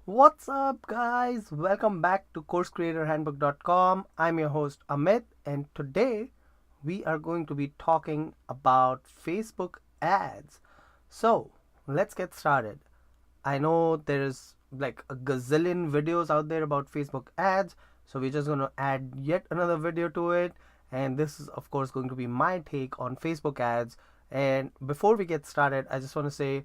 What's up, guys? Welcome back to CourseCreatorHandbook.com. I'm your host Amit, and today we are going to be talking about Facebook ads. So, let's get started. I know there's like a gazillion videos out there about Facebook ads, so we're just going to add yet another video to it. And this is, of course, going to be my take on Facebook ads. And before we get started, I just want to say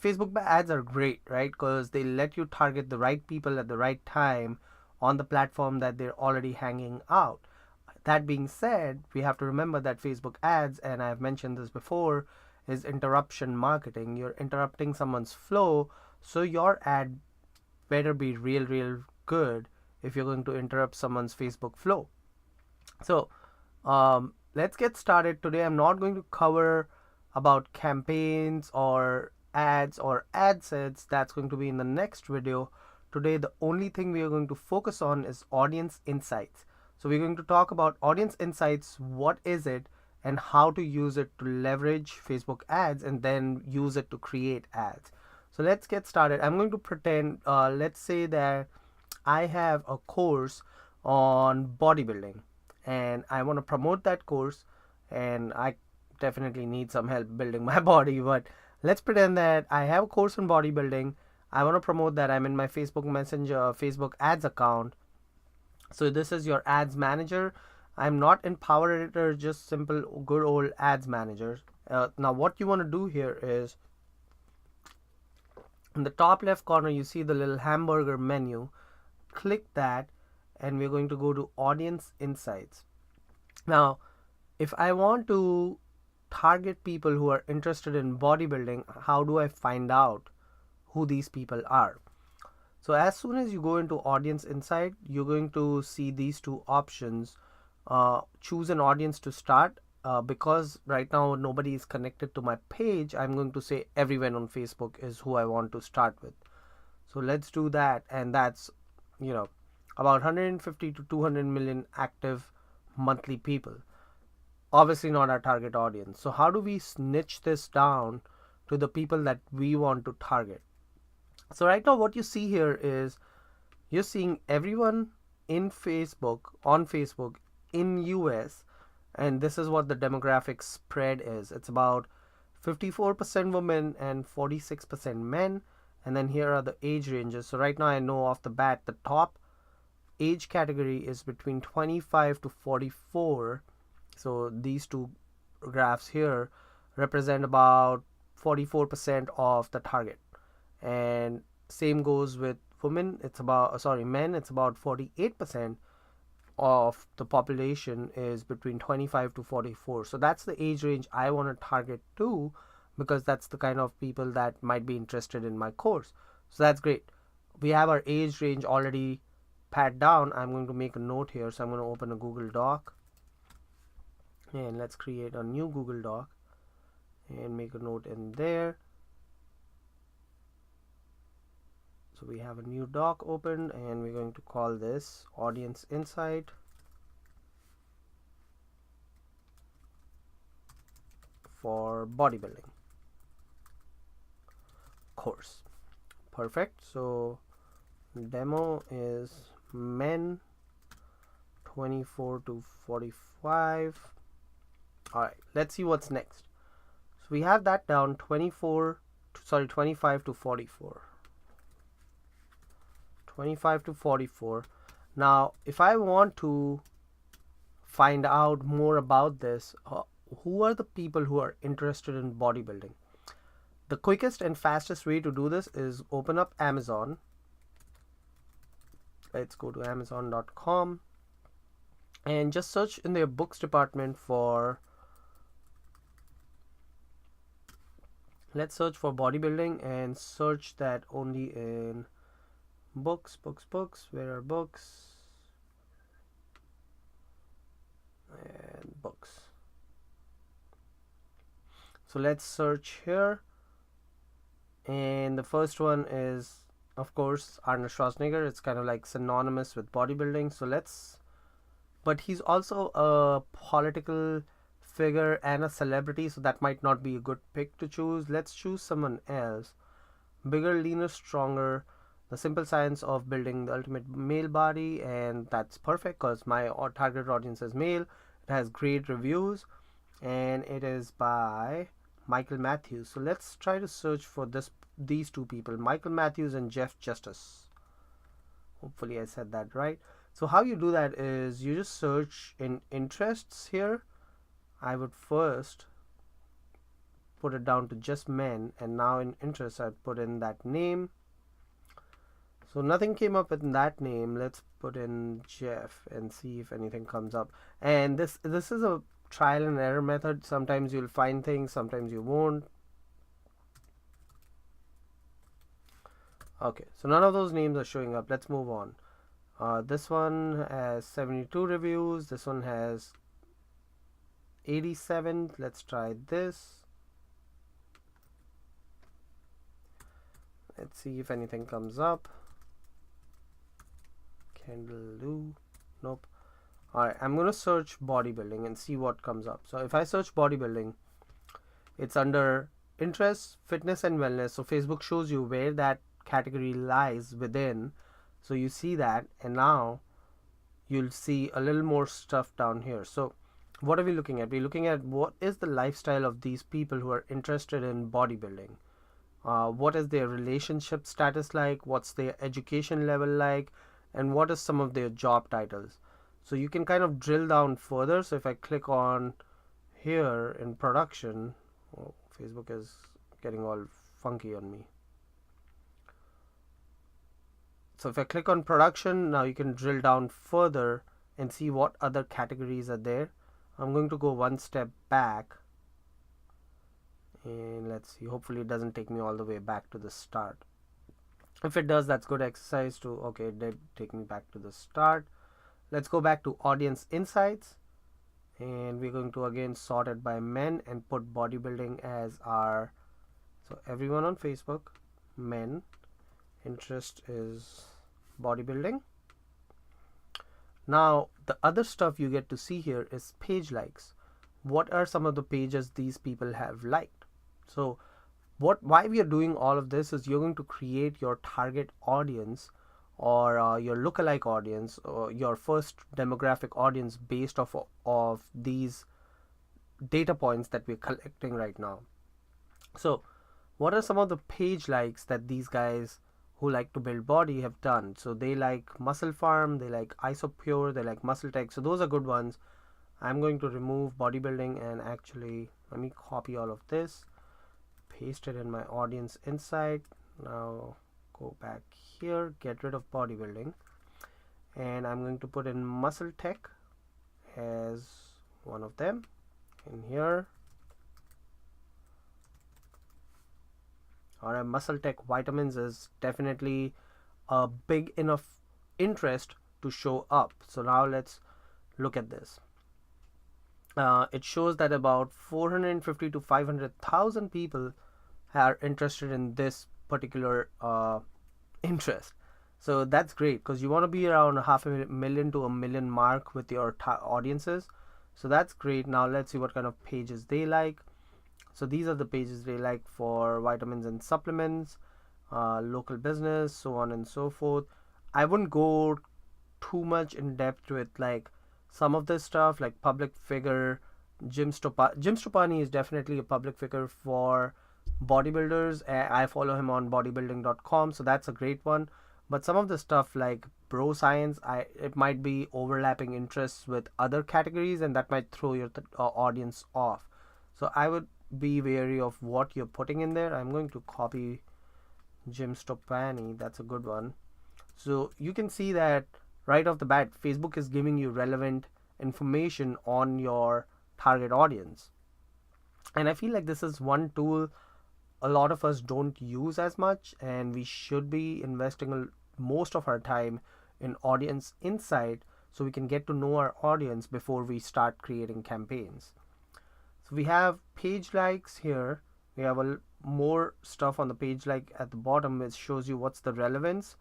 Facebook ads are great, right? Because they let you target the right people at the right time on the platform that they're already hanging out. That being said, we have to remember that Facebook ads, and I've mentioned this before, is interruption marketing. You're interrupting someone's flow, so your ad better be real good if you're going to interrupt someone's Facebook flow. So, let's get started. Today, I'm not going to cover about campaigns or ads or ad sets. That's going to be in the next video. Today, the only thing we are going to focus on is audience insights. So, we're going to talk about audience insights, what is it, and how to use it to leverage Facebook ads and then use it to create ads. So, let's get started. I'm going to pretend, let's say that I have a course on bodybuilding and I want to promote that course, and I definitely need some help building my body. But let's pretend that I have a course on bodybuilding. I want to promote that. I'm in my Facebook Messenger, Facebook ads account. So this is your ads manager. I'm not in Power Editor, just simple good old ads manager. Now what you want to do here is in the top left corner you see the little hamburger menu. Click that and we're going to go to audience insights. Now if I want to target people who are interested in bodybuilding, how do I find out who these people are? So as soon as you go into audience insight, you're going to see these two options. Choose an audience to start. Because right now nobody is connected to my page, I'm going to say everyone on Facebook is who I want to start with. So let's do that, and that's about 150 to 200 million active monthly people. Obviously not our target audience. So how do we niche this down to the people that we want to target? So right now what you see here is you're seeing everyone in Facebook, on Facebook in US, and this is what the demographic spread is. It's about 54% women and 46% men. And then here are the age ranges. So right now I know off the bat the top age category is between 25 to 44. So these two graphs here represent about 44% of the target. And same goes with women. It's about, sorry, men, it's about 48% of the population is between 25 to 44. So that's the age range I want to target too, because that's the kind of people that might be interested in my course. So that's great. We have our age range already pat down. I'm going to make a note here. So I'm going to open a Google Doc and let's create a new Google Doc and make a note in there. So we have a new doc open and we're going to call this audience insight for bodybuilding course. Perfect. So demo is men 24 to 45. All right, let's see what's next. So we have that down 25 to 44. 25 to 44. Now if I want to find out more about this, who are the people who are interested in bodybuilding? The quickest and fastest way to do this is open up Amazon. Let's go to amazon.com and just search in their books department for, let's search for bodybuilding and search that only in books. Where are books? And books. So let's search here, and the first one is of course Arnold Schwarzenegger. It's kind of like synonymous with bodybuilding. So but he's also a political figure and a celebrity, so that might not be a good pick to choose. Let's choose someone else. Bigger, leaner, stronger. The Simple Science of Building the Ultimate Male Body, and that's perfect because my target audience is male. It has great reviews, and it is by Michael Matthews. So let's try to search for these two people, Michael Matthews and Jeff Justice. Hopefully I said that right. So how you do that is you just search in interests here. I would first put it down to just men, and now in interests I'd put in that name. So nothing came up with that name. Let's put in Jeff and see if anything comes up. And this is a trial and error method. Sometimes you'll find things, sometimes you won't. Okay, so none of those names are showing up. Let's move on. This one has 72 reviews. This one has 87. Let's try this. Let's see if anything comes up. Kendall, nope. Alright, I'm gonna search bodybuilding and see what comes up. So if I search bodybuilding, it's under interests, fitness and wellness. So Facebook shows you where that category lies within. So you see that, and now you'll see a little more stuff down here. So what are we looking at? We're looking at what is the lifestyle of these people who are interested in bodybuilding. What is their relationship status like? What's their education level like? And what is some of their job titles? So you can kind of drill down further. So if I click on here in production, oh, Facebook is getting all funky on me. So if I click on production, now you can drill down further and see what other categories are there. I'm going to go one step back, and let's see, hopefully it doesn't take me all the way back to the start. If it does, that's good exercise to, okay, it did take me back to the start. Let's go back to audience insights, and we're going to again sort it by men and put bodybuilding as our, so everyone on Facebook, men, interest is bodybuilding. Now the other stuff you get to see here is page likes. What are some of the pages these people have liked? So why we are doing all of this is you're going to create your target audience, or your lookalike audience, or your first demographic audience based off of these data points that we're collecting right now. So what are some of the page likes that these guys who like to build body have done? So they like Muscle Farm, they like Isopure, they like Muscle Tech. So those are good ones. I'm going to remove bodybuilding, and actually let me copy all of this, paste it in my audience insight. Now go back here, get rid of bodybuilding, and I'm going to put in Muscle Tech as one of them in here. Alright, Muscle Tech vitamins is definitely a big enough interest to show up. So now let's look at this. It shows that about 450 to 500,000 people are interested in this particular interest. So that's great, because you want to be around 500,000 to 1 million mark with your audiences. So that's great. Now let's see what kind of pages they like. So these are the pages they like for vitamins and supplements, local business, so on and so forth. I wouldn't go too much in depth with like some of this stuff, like public figure. Jim Stopani is definitely a public figure for bodybuilders. I follow him on bodybuilding.com, so that's a great one. But some of the stuff like bro science, it might be overlapping interests with other categories, and that might throw your audience off. So I would be wary of what you're putting in there. I'm going to copy Jim Stopani. That's a good one. So you can see that right off the bat, Facebook is giving you relevant information on your target audience. And I feel like this is one tool a lot of us don't use as much, and we should be investing most of our time in audience insight so we can get to know our audience before we start creating campaigns. So we have page likes here. We have more stuff on the page like at the bottom, which shows you what's the relevance.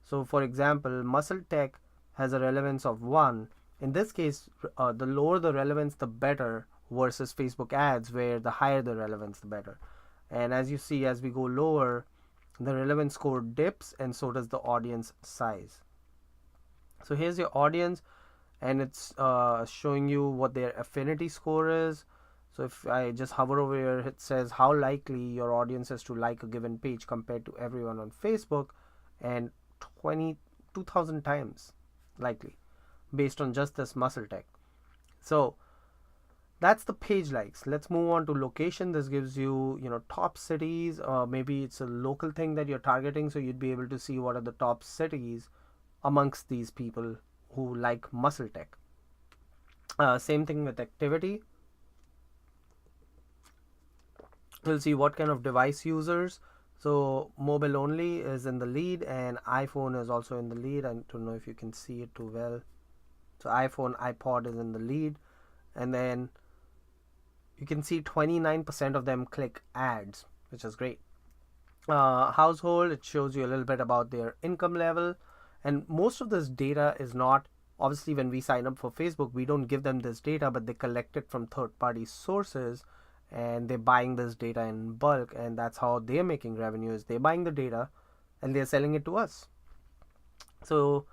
So for example, Muscle Tech has a relevance of 1. In this case, the lower the relevance, the better, versus Facebook ads, where the higher the relevance, the better. And as you see, as we go lower, the relevance score dips, and so does the audience size. So here's your audience, and it's showing you what their affinity score is. So if I just hover over here, it says how likely your audience is to like a given page compared to everyone on Facebook, and 22,000 times likely based on just this muscle tech. So that's the page likes. Let's move on to location. This gives you, top cities, or maybe it's a local thing that you're targeting, so you'd be able to see what are the top cities amongst these people who like muscle tech. Same thing with activity. We'll see what kind of device users. So mobile only is in the lead, and iPhone is also in the lead. I don't know if you can see it too well. So iPhone, iPod is in the lead, and then you can see 29% of them click ads, which is great. Household, it shows you a little bit about their income level, and most of this data is not, obviously when we sign up for Facebook, we don't give them this data, but they collect it from third-party sources, and they're buying this data in bulk, and that's how they're making revenue. Is they're buying the data and they're selling it to us. So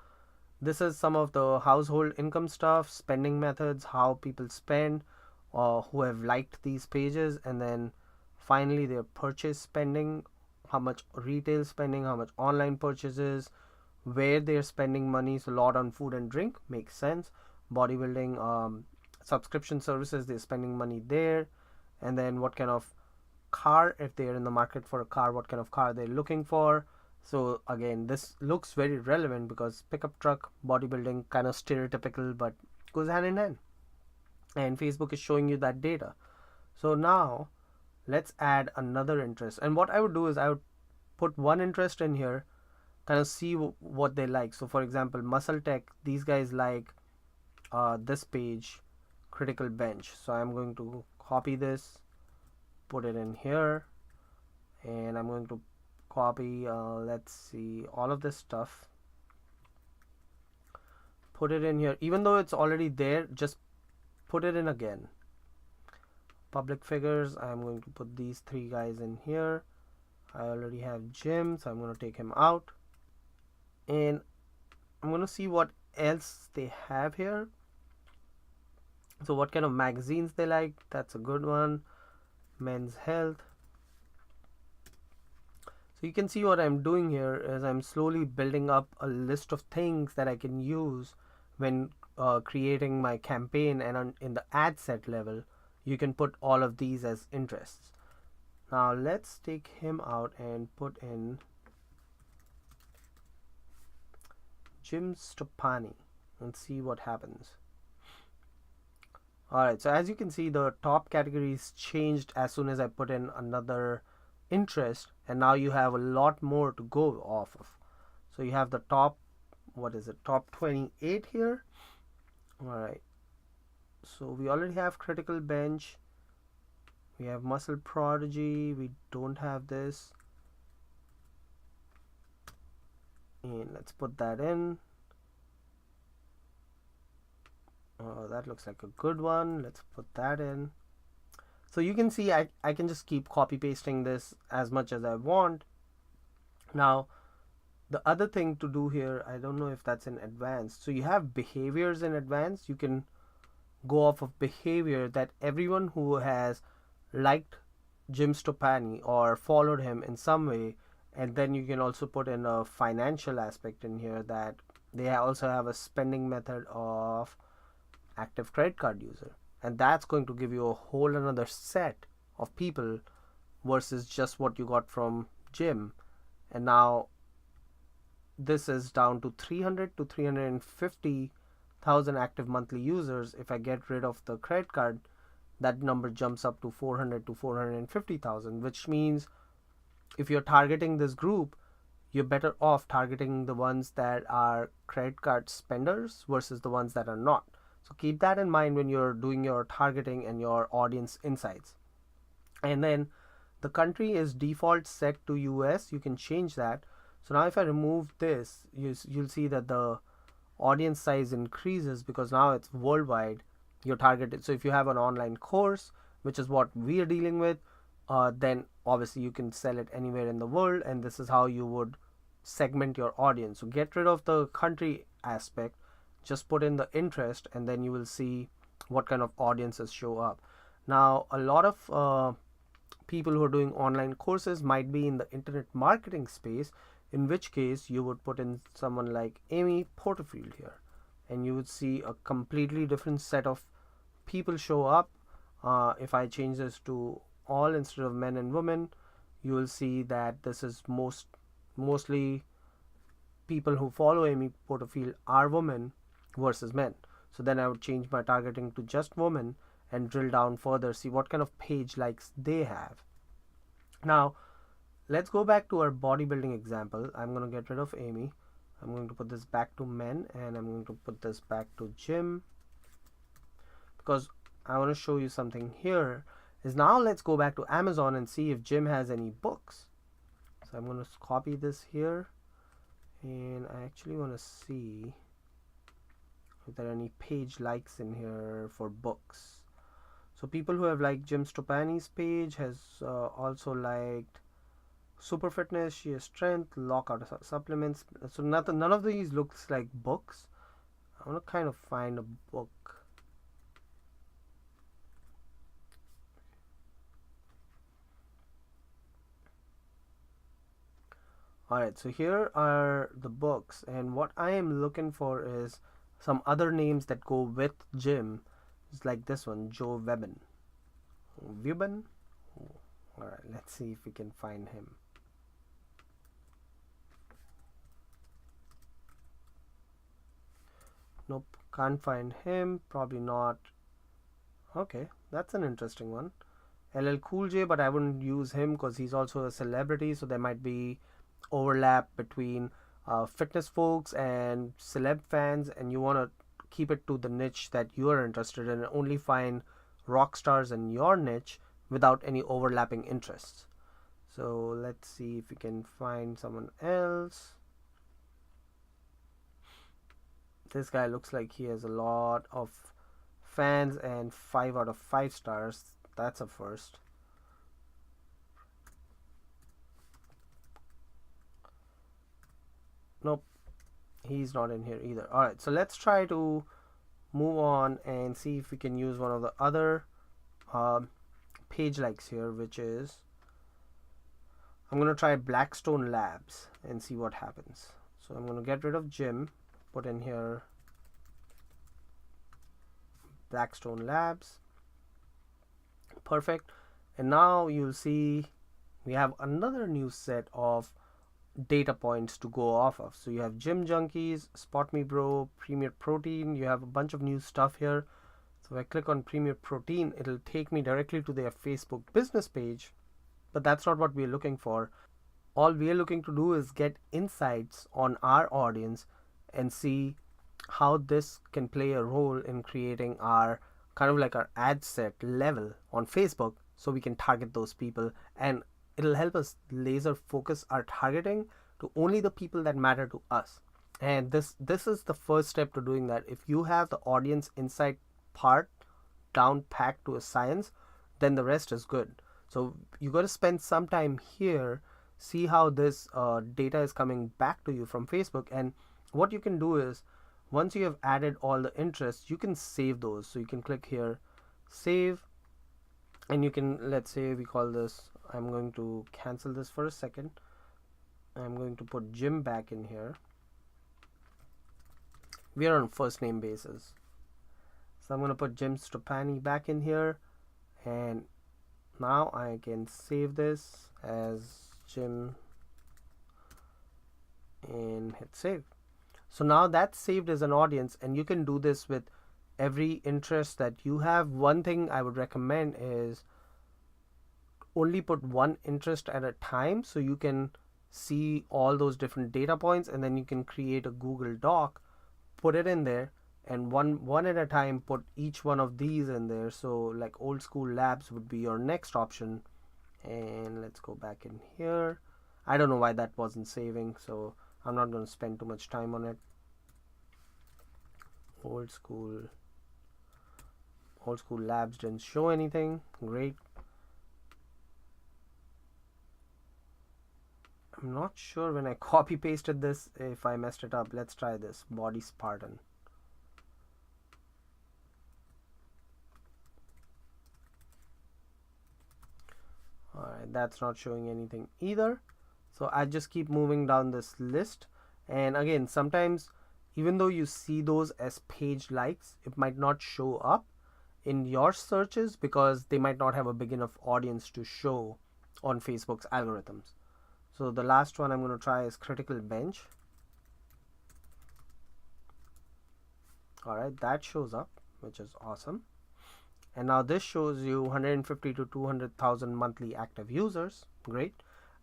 this is some of the household income stuff, spending methods, how people spend, who have liked these pages, and then finally their purchase spending, how much retail spending, how much online purchases, where they're spending money. So a lot on food and drink, makes sense. Bodybuilding, subscription services, they're spending money there. And then what kind of car, if they're in the market for a car, what kind of car they're looking for. So again, this looks very relevant because pickup truck, bodybuilding, kind of stereotypical, but goes hand in hand. And Facebook is showing you that data. So now let's add another interest. And what I would do is I would put one interest in here, kind of see what they like. So for example, muscle tech, these guys like this page, critical bench. So I'm going to copy this, put it in here, and I'm going to copy, let's see, all of this stuff, put it in here. Even though it's already there, just put it in again. Public figures, I'm going to put these three guys in here. I already have Jim, so I'm going to take him out, and I'm going to see what else they have here. So what kind of magazines they like, that's a good one. Men's Health. So you can see what I'm doing here is I'm slowly building up a list of things that I can use when creating my campaign, and in the ad set level you can put all of these as interests. Now let's take him out and put in Jim Stoppani and see what happens. Alright, so as you can see, the top categories changed as soon as I put in another interest, and now you have a lot more to go off of. So you have the top, what is it, top 28 here. Alright, so we already have critical bench, we have muscle prodigy, we don't have this, and let's put that in. That looks like a good one. Let's put that in. So you can see I can just keep copy pasting this as much as I want. Now the other thing to do here, I don't know if that's in advanced. So you have behaviors in advanced. You can go off of behavior that everyone who has liked Jim Stoppani or followed him in some way, and then you can also put in a financial aspect in here that they also have a spending method of active credit card user, and that's going to give you a whole another set of people versus just what you got from Jim. And now this is down to 300 to 350,000 active monthly users. If I get rid of the credit card, that number jumps up to 400 to 450,000, which means if you're targeting this group, you're better off targeting the ones that are credit card spenders versus the ones that are not. So keep that in mind when you're doing your targeting and your audience insights. And then the country is default set to US. You can change that. So now if I remove this, you'll see that the audience size increases because now it's worldwide. You're targeted. So if you have an online course, which is what we are dealing with, then obviously you can sell it anywhere in the world, and this is how you would segment your audience. So get rid of the country aspect, just put in the interest, and then you will see what kind of audiences show up. Now a lot of people who are doing online courses might be in the internet marketing space, in which case you would put in someone like Amy Porterfield here, and you would see a completely different set of people show up. If I change this to all instead of men and women, you will see that this is mostly people who follow Amy Porterfield are women versus men. So then I would change my targeting to just women and drill down further, see what kind of page likes they have. Now let's go back to our bodybuilding example. I'm going to get rid of Amy. I'm going to put this back to men, and I'm going to put this back to gym, because I want to show you something here. Is now let's go back to Amazon and see if Jim has any books. So I'm going to copy this here, and I actually want to see if there are any page likes in here for books. So people who have liked Jim Stopani's page has also liked Super Fitness, Sheer Strength, Lockout Supplements. So none of these looks like books. I want to kind of find a book. Alright, so here are the books, and what I am looking for is some other names that go with Jim. It's like this one, Joe Webben. Webben? Alright, let's see if we can find him. Nope, can't find him. Probably not. Okay, that's an interesting one. LL Cool J, but I wouldn't use him because he's also a celebrity, so there might be overlap between fitness folks and celeb fans, and you want to keep it to the niche that you are interested in and only find rock stars in your niche without any overlapping interests. So let's see if we can find someone else. This guy looks like he has a lot of fans and 5 out of 5 stars. That's a first. Nope, he's not in here either. Alright, so let's try to move on and see if we can use one of the other page likes here, which is, I'm going to try Blackstone Labs and see what happens. So I'm going to get rid of Jim, put in here Blackstone Labs. Perfect. And now you'll see we have another new set of data points to go off of. So you have Gym Junkies, Spot Me Bro, Premier Protein. You have a bunch of new stuff here. So if I click on Premier Protein, it'll take me directly to their Facebook business page, but that's not what we're looking for. All we're looking to do is get insights on our audience and see how this can play a role in creating our kind of like our ad set level on Facebook, so we can target those people, and it'll help us laser focus our targeting to only the people that matter to us. And this is the first step to doing that. If you have the audience insight part down packed to a science, then the rest is good. So you got to spend some time here, see how this data is coming back to you from Facebook. And what you can do is, once you have added all the interests, you can save those. So you can click here, save, and you can, let's say we call this, I'm going to cancel this for a second. I'm going to put Jim back in here. We are on first name basis. So I'm going to put Jim Stopani back in here, and now I can save this as Jim and hit save. So now that's saved as an audience, and you can do this with every interest that you have. One thing I would recommend is only put one interest at a time, so you can see all those different data points, and then you can create a Google Doc, put it in there, and one at a time put each one of these in there. So like Old School Labs would be your next option. And let's go back in here. I don't know why that wasn't saving, so I'm not going to spend too much time on it. Old School Labs didn't show anything. Great. I'm not sure when I copy pasted this if I messed it up. Let's try this. Body Spartan. Alright, that's not showing anything either. So I just keep moving down this list. And again, sometimes even though you see those as page likes, it might not show up in your searches because they might not have a big enough audience to show on Facebook's algorithms. So the last one I'm going to try is Critical Bench. Alright, that shows up, which is awesome. And now this shows you 150 to 200,000 monthly active users. Great.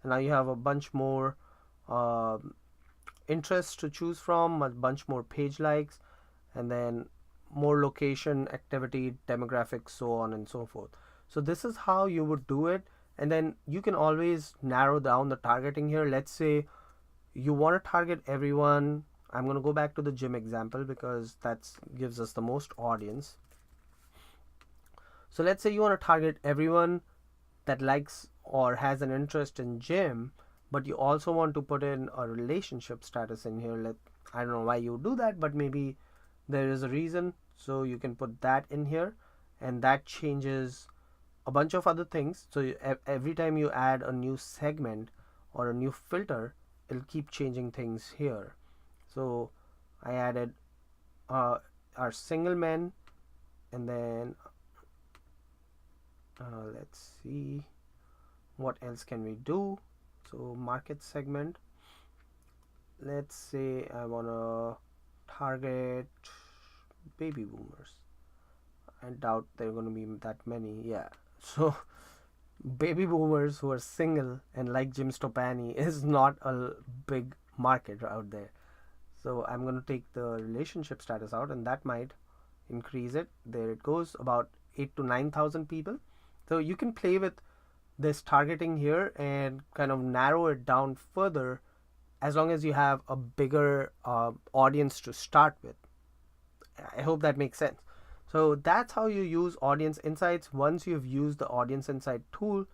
And now you have a bunch more interests to choose from, a bunch more page likes, and then more location, activity, demographics, so on and so forth. So this is how you would do it. And then you can always narrow down the targeting here. Let's say you want to target everyone. I'm going to go back to the gym example because that gives us the most audience. So let's say you want to target everyone that likes or has an interest in gym, but you also want to put in a relationship status in here. I don't know why you do that, but maybe there is a reason. So you can put that in here, and that changes a bunch of other things. So every time you add a new segment or a new filter, it'll keep changing things here. So I added our single men, and then let's see what else can we do. So market segment, let's say I want to target baby boomers. I doubt there are going to be that many. Yeah, so baby boomers who are single and like Jim Stoppani is not a big market out there. So I'm going to take the relationship status out, and that might increase it. There it goes, about 8 to 9,000 people. So you can play with this targeting here and kind of narrow it down further as long as you have a bigger audience to start with. I hope that makes sense. So that's how you use Audience Insights. Once you've used the Audience Insight tool,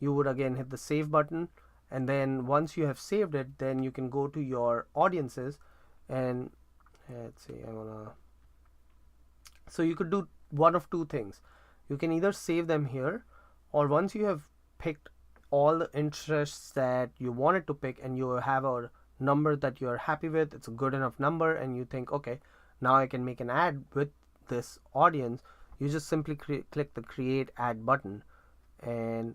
you would again hit the save button, and then once you have saved it, then you can go to your audiences and let's see, so you could do one of two things. You can either save them here, or once you have picked all the interests that you wanted to pick and you have a number that you're happy with, it's a good enough number, and you think, okay, now I can make an ad with this audience, you just simply click the create ad button, and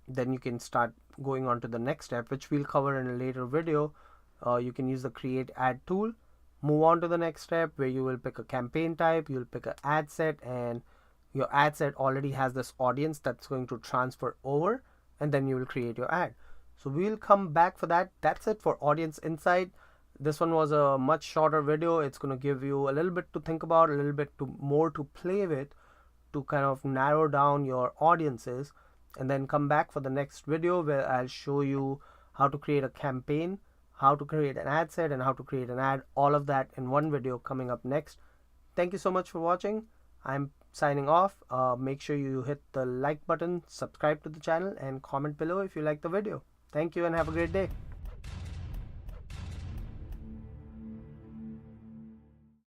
then you can start going on to the next step, which we'll cover in a later video. You can use the create ad tool, move on to the next step where you will pick a campaign type, you'll pick an ad set, and your ad set already has this audience that's going to transfer over, and then you will create your ad. So we'll come back for that. That's it for Audience Insight. This one was a much shorter video. It's going to give you a little bit to think about, a little bit more to play with, to kind of narrow down your audiences, and then come back for the next video where I'll show you how to create a campaign, how to create an ad set, and how to create an ad. All of that in one video coming up next. Thank you so much for watching. I'm signing off. Make sure you hit the like button, subscribe to the channel, and comment below if you like the video. Thank you and have a great day.